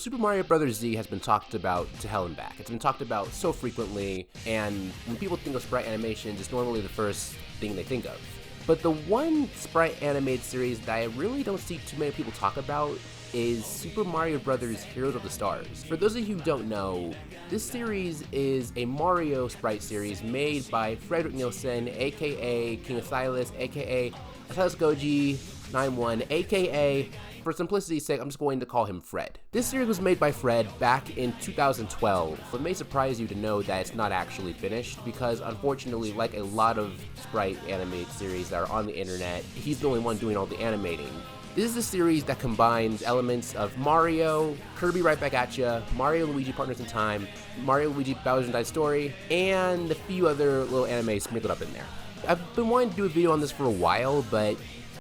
Super Mario Brothers Z has been talked about to hell and back. It's been talked about so frequently, and when people think of sprite animations, it's normally the first thing they think of. But the one sprite animated series that I really don't see too many people talk about is Super Mario Brothers Heroes of the Stars. For those of you who don't know, this series is a Mario sprite series made by Frederick Nielsen, aka King of Silas, aka Silas Goji 91, aka, for simplicity's sake, I'm just going to call him Fred. This series was made by Fred back in 2012, but it may surprise you to know that it's not actually finished because, unfortunately, like a lot of sprite animated series that are on the internet, he's the only one doing all the animating. This is a series that combines elements of Mario, Kirby Right Back At Ya, Mario Luigi Partners in Time, Mario Luigi Bowser's Inside Story, and a few other little animes sprinkled up in there. I've been wanting to do a video on this for a while, but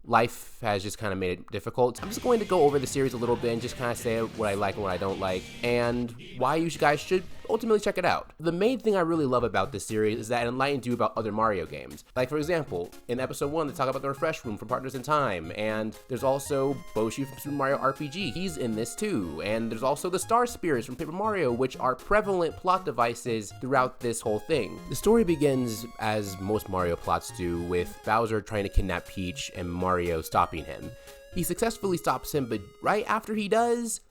life has just kind of made it difficult. I'm just going to go over the series a little bit and just kind of say what I like and what I don't like, and why you guys should ultimately check it out. The main thing I really love about this series is that it enlightens you about other Mario games. Like, for example, in episode 1, they talk about the Refresh Room from Partners in Time, and there's also Boshi from Super Mario RPG. He's in this too, and there's also the Star Spirits from Paper Mario, which are prevalent plot devices throughout this whole thing. The story begins, as most Mario plots do, with Bowser trying to kidnap Peach and Mario stopping him. He successfully stops him, but right after he does,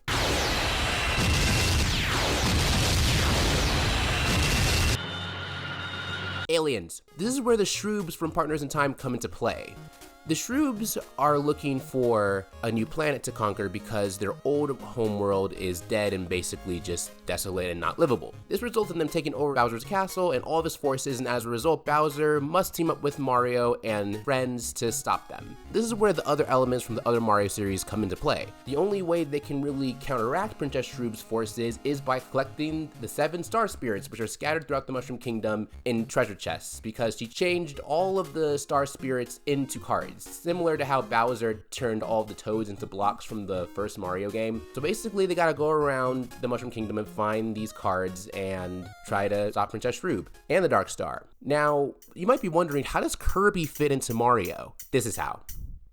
aliens. This is where the Shroobs from Partners in Time come into play. The Shroobs are looking for a new planet to conquer because their old homeworld is dead and basically just desolate and not livable. This results in them taking over Bowser's castle and all of his forces, and as a result, Bowser must team up with Mario and friends to stop them. This is where the other elements from the other Mario series come into play. The only way they can really counteract Princess Shroob's forces is by collecting the 7 Star Spirits, which are scattered throughout the Mushroom Kingdom in treasure chests, because she changed all of the Star Spirits into cards, similar to how Bowser turned all the Toads into blocks from the first Mario game. So basically, they gotta go around the Mushroom Kingdom and find these cards and try to stop Princess Shroob and the Dark Star. Now, you might be wondering, how does Kirby fit into Mario? This is how.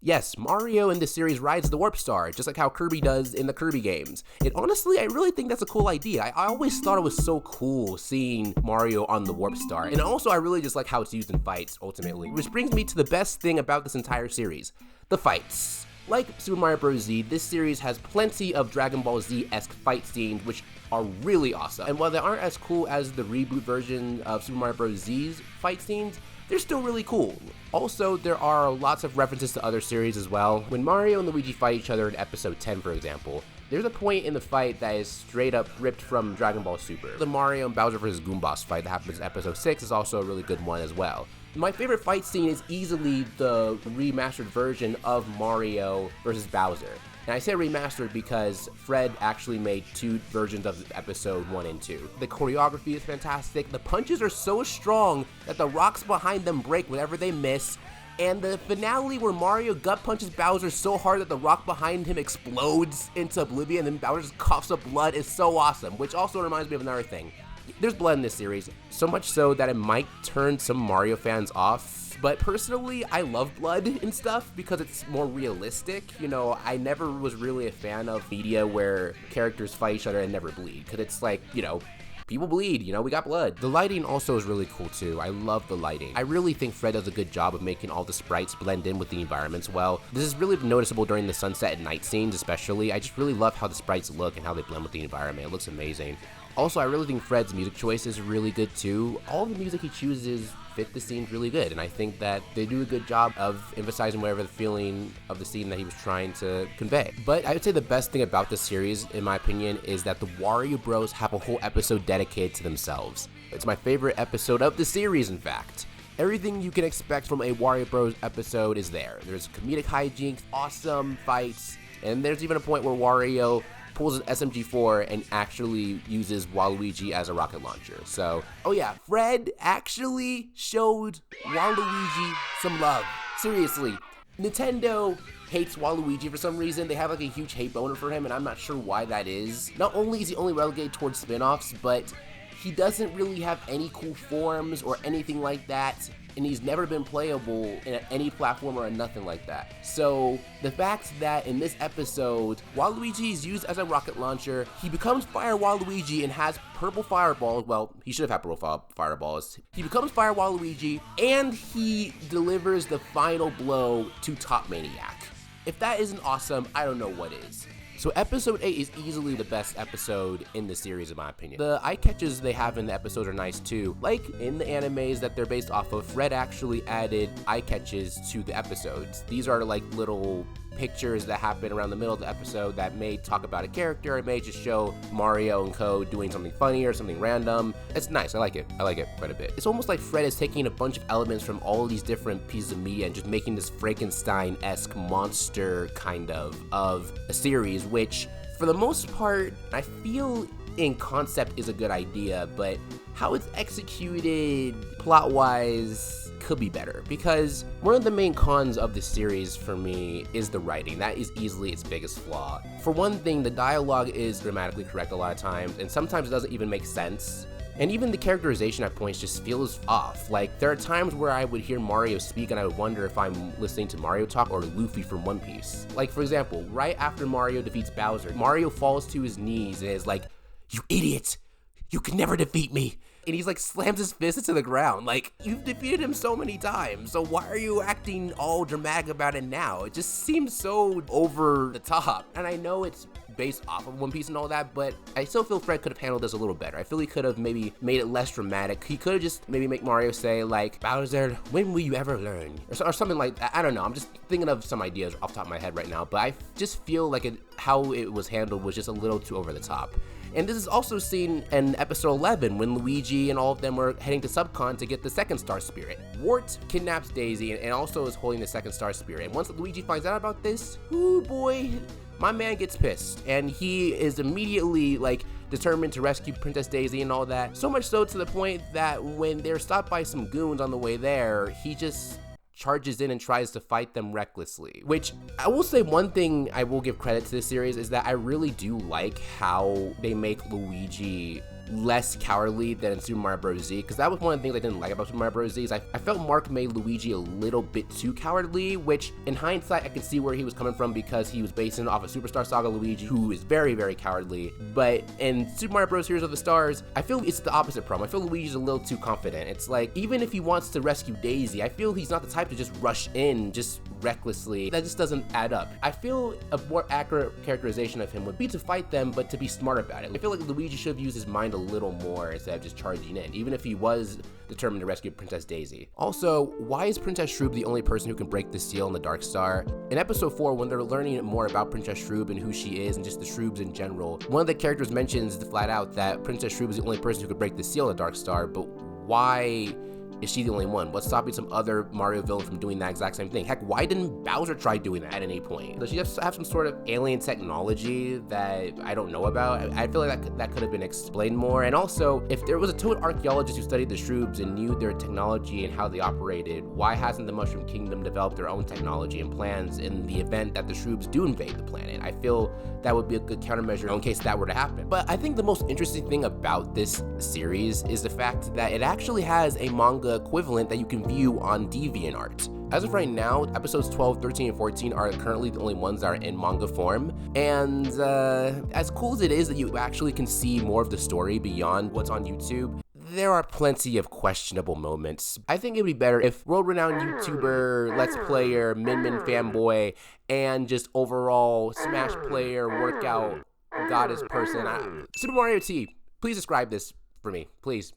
Yes, Mario in this series rides the Warp Star, just like how Kirby does in the Kirby games. And honestly, I really think that's a cool idea. I always thought it was so cool seeing Mario on the Warp Star. And also, I really just like how it's used in fights, ultimately. Which brings me to the best thing about this entire series, the fights. Like Super Mario Bros. Z, this series has plenty of Dragon Ball Z-esque fight scenes, which are really awesome. And while they aren't as cool as the reboot version of Super Mario Bros. Z's fight scenes, they're still really cool. Also, there are lots of references to other series as well. When Mario and Luigi fight each other in episode 10, for example, there's a point in the fight that is straight up ripped from Dragon Ball Super. The Mario and Bowser vs. Goomboss fight that happens in episode 6 is also a really good one as well. My favorite fight scene is easily the remastered version of Mario vs. Bowser. And I say remastered because Fred actually made 2 versions of episode 1 and 2. The choreography is fantastic, the punches are so strong that the rocks behind them break whenever they miss, and the finale where Mario gut punches Bowser so hard that the rock behind him explodes into oblivion and then Bowser just coughs up blood is so awesome, which also reminds me of another thing. There's blood in this series, so much so that it might turn some Mario fans off. But personally, I love blood and stuff because it's more realistic. You know, I never was really a fan of media where characters fight each other and never bleed, because it's like, you know, people bleed, you know, we got blood. The lighting also is really cool too. I love the lighting. I really think Fred does a good job of making all the sprites blend in with the environments well. This is really noticeable during the sunset and night scenes especially. I just really love how the sprites look and how they blend with the environment. It looks amazing. Also, I really think Fred's music choice is really good too. All the music he chooses fit the scenes really good, and I think that they do a good job of emphasizing whatever the feeling of the scene that he was trying to convey. But I would say the best thing about this series, in my opinion, is that the Wario Bros have a whole episode dedicated to themselves. It's my favorite episode of the series, in fact. Everything you can expect from a Wario Bros episode is there. There's comedic hijinks, awesome fights, and there's even a point where Wario pulls an SMG4 and actually uses Waluigi as a rocket launcher. So, oh yeah, Fred actually showed Waluigi some love. Seriously, Nintendo hates Waluigi for some reason. They have like a huge hate boner for him, and I'm not sure why that is. Not only is he only relegated towards spin-offs, but he doesn't really have any cool forms or anything like that. and he's never been playable in any platform or nothing like that. So the fact that in this episode, Waluigi is used as a rocket launcher, he becomes Fire Waluigi and has purple fireballs. Well, he should have had purple fireballs. He becomes Fire Waluigi, and he delivers the final blow to Top Maniac. If that isn't awesome, I don't know what is. So episode 8 is easily the best episode in the series, in my opinion. The eye catches they have in the episode are nice too. Like in the animes that they're based off of, Fred actually added eye catches to the episodes. These are like little pictures that happen around the middle of the episode that may talk about a character. It may just show Mario and Co doing something funny or something random. It's nice. I like it quite a bit. It's almost like Fred is taking a bunch of elements from all these different pieces of media and just making this Frankenstein-esque monster kind of a series, which for the most part I feel in concept is a good idea, but how it's executed plot-wise could be better, because one of the main cons of this series for me is the writing. That is easily its biggest flaw. For one thing, the dialogue is grammatically correct a lot of times, and sometimes it doesn't even make sense. And even the characterization at points just feels off. Like, there are times where I would hear Mario speak and I would wonder if I'm listening to Mario talk or Luffy from One Piece. Like, for example, right after Mario defeats Bowser, Mario falls to his knees and is like, "You idiot! You can never defeat me!" And he's like slams his fist into the ground. Like, you've defeated him so many times, so why are you acting all dramatic about it now? It just seems so over the top. And I know it's based off of One Piece and all that, but I still feel Fred could have handled this a little better. I feel he could have maybe made it less dramatic. He could have just maybe make Mario say like, "Bowser, when will you ever learn?" Or something like that. I don't know. I'm just thinking of some ideas off the top of my head right now, but I just feel like how it was handled was just a little too over the top. And this is also seen in episode 11 when Luigi and all of them were heading to Subcon to get the second star spirit. Wart kidnaps Daisy and also is holding the second star spirit. And once Luigi finds out about this, ooh boy, my man gets pissed. And he is immediately like determined to rescue Princess Daisy and all that. So much so to the point that when they're stopped by some goons on the way there, he just charges in and tries to fight them recklessly. Which, I will say one thing I will give credit to this series is that I really do like how they make Luigi less cowardly than in Super Mario Bros. Z, because that was one of the things I didn't like about Super Mario Bros. Z is I felt Mark made Luigi a little bit too cowardly, which in hindsight I can see where he was coming from because he was basing it off of Superstar Saga Luigi, who is very, very cowardly. But in Super Mario Bros. Heroes of the Stars, I feel it's the opposite problem. I feel Luigi's a little too confident. It's like, even if he wants to rescue Daisy, I feel he's not the type to just rush in, just recklessly. That just doesn't add up. I feel a more accurate characterization of him would be to fight them, but to be smart about it. I feel like Luigi should have used his mind a little more instead of just charging in, even if he was determined to rescue Princess Daisy. Also, why is Princess Shroob the only person who can break the seal in the Dark Star? In episode 4, when they're learning more about Princess Shroob and who she is and just the Shroobs in general, one of the characters mentions flat out that Princess Shroob is the only person who could break the seal in the Dark Star, but why is she the only one? What's stopping some other Mario villain from doing that exact same thing? Heck, why didn't Bowser try doing that at any point? Does she have some sort of alien technology that I don't know about? I feel like that could have been explained more. And also, if there was a Toad archaeologist who studied the Shroobs and knew their technology and how they operated, why hasn't the Mushroom Kingdom developed their own technology and plans in the event that the Shroobs do invade the planet? I feel that would be a good countermeasure in case that were to happen. But I think the most interesting thing about this series is the fact that it actually has a manga equivalent that you can view on DeviantArt. As of right now, episodes 12, 13, and 14 are currently the only ones that are in manga form, and as cool as it is that you actually can see more of the story beyond what's on YouTube, there are plenty of questionable moments. I think it'd be better if world-renowned YouTuber, Let's Player, Min fanboy, and just overall Smash player, workout, goddess person, SuperMarioT, please describe this for me, please.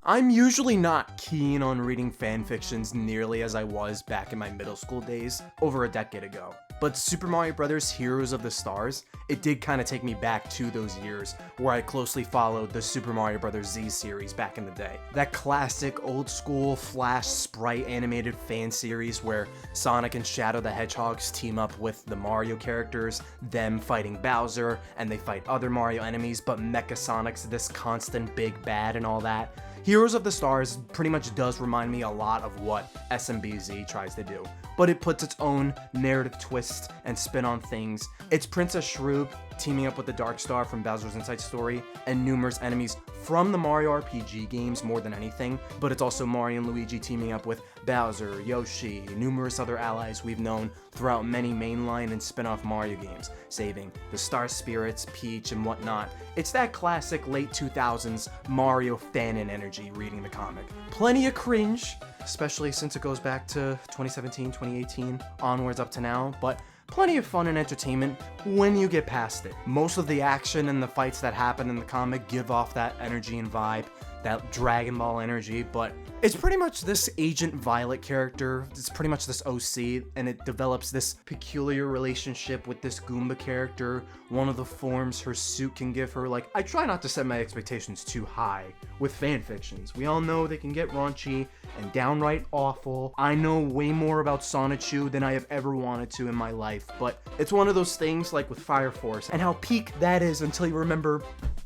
I'm usually not keen on reading fanfictions nearly as I was back in my middle school days, over a decade ago. But Super Mario Brothers Heroes of the Stars, it did kind of take me back to those years where I closely followed the Super Mario Brothers Z series back in the day. That classic old school Flash sprite animated fan series where Sonic and Shadow the Hedgehogs team up with the Mario characters, them fighting Bowser, and they fight other Mario enemies, but Mecha Sonic's this constant big bad and all that. Heroes of the Stars pretty much does remind me a lot of what SMBHOTS tries to do, but it puts its own narrative twist and spin on things. It's Princess Shroob teaming up with the Dark Star from Bowser's Inside Story, and numerous enemies from the Mario RPG games more than anything, but it's also Mario and Luigi teaming up with Bowser, Yoshi, numerous other allies we've known throughout many mainline and spin-off Mario games, saving the Star Spirits, Peach, and whatnot. It's that classic late 2000s Mario fanon energy reading the comic. Plenty of cringe, especially since it goes back to 2017, 2018, onwards up to now, but plenty of fun and entertainment when you get past it. Most of the action and the fights that happen in the comic give off that energy and vibe, that Dragon Ball energy, but it's pretty much this Agent Violet character. It's pretty much this OC, and it develops this peculiar relationship with this Goomba character, one of the forms her suit can give her. Like, I try not to set my expectations too high with fanfictions. We all know they can get raunchy and downright awful. I know way more about Sonichu than I have ever wanted to in my life, but it's one of those things like with Fire Force, and how peak that is until you remember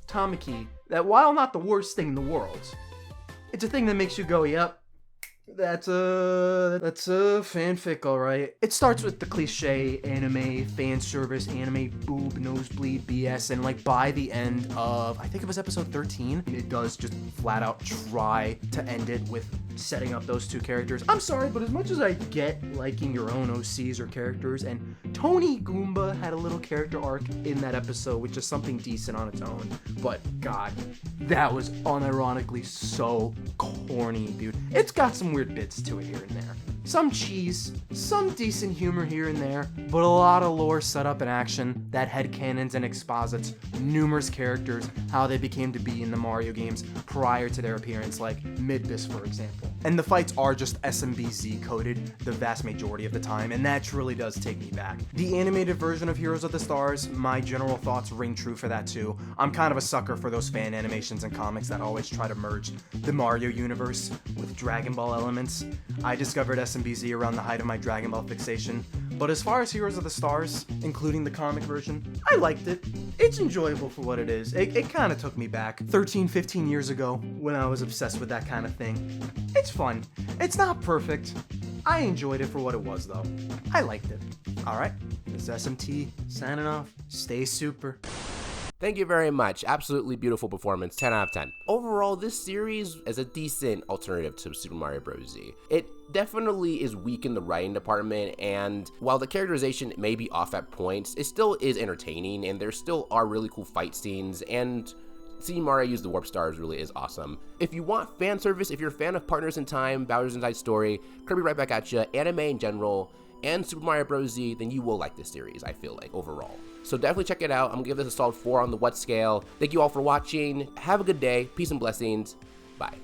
Tamaki, that while not the worst thing in the world, it's a thing that makes you go, yep, that's a fanfic, alright. It starts with the cliche anime, fan service, anime boob, nosebleed BS, and like by the end of, I think it was episode 13, it does just flat out try to end it with setting up those two characters. I'm sorry, but as much as I get liking your own OCs or characters, and Tony Goomba had a little character arc in that episode, which is something decent on its own, but god, that was unironically so corny, dude. It's got some weird bits to it here and there. Some cheese, some decent humor here and there, but a lot of lore set up in action that headcanons and exposits numerous characters, how they became to be in the Mario games prior to their appearance, like Midbus, for example. And the fights are just SMBZ coded the vast majority of the time, and that truly does take me back. The animated version of Heroes of the Stars, my general thoughts ring true for that too. I'm kind of a sucker for those fan animations and comics that always try to merge the Mario universe with Dragon Ball elements. I discovered SMBZ around the height of my Dragon Ball fixation, but as far as Heroes of the Stars, including the comic version, I liked it. It's enjoyable for what it is. It kind of took me back 13, 15 years ago when I was obsessed with that kind of thing. It's fun. It's not perfect. I enjoyed it for what it was, though. I liked it. Alright, this is SMT signing off. Stay super. Thank you very much. Absolutely beautiful performance, 10 out of 10. Overall, this series is a decent alternative to Super Mario Bros. Z. It definitely is weak in the writing department, and while the characterization may be off at points, it still is entertaining, and there still are really cool fight scenes, and seeing Mario use the Warp Stars really is awesome. If you want fan service, if you're a fan of Partners in Time, Bowser's Inside Story, Kirby Right Back at Ya, anime in general, and Super Mario Bros. Z, then you will like this series, I feel like, overall. So definitely check it out. I'm gonna give this a solid 4 on the what scale. Thank you all for watching. Have a good day. Peace and blessings. Bye.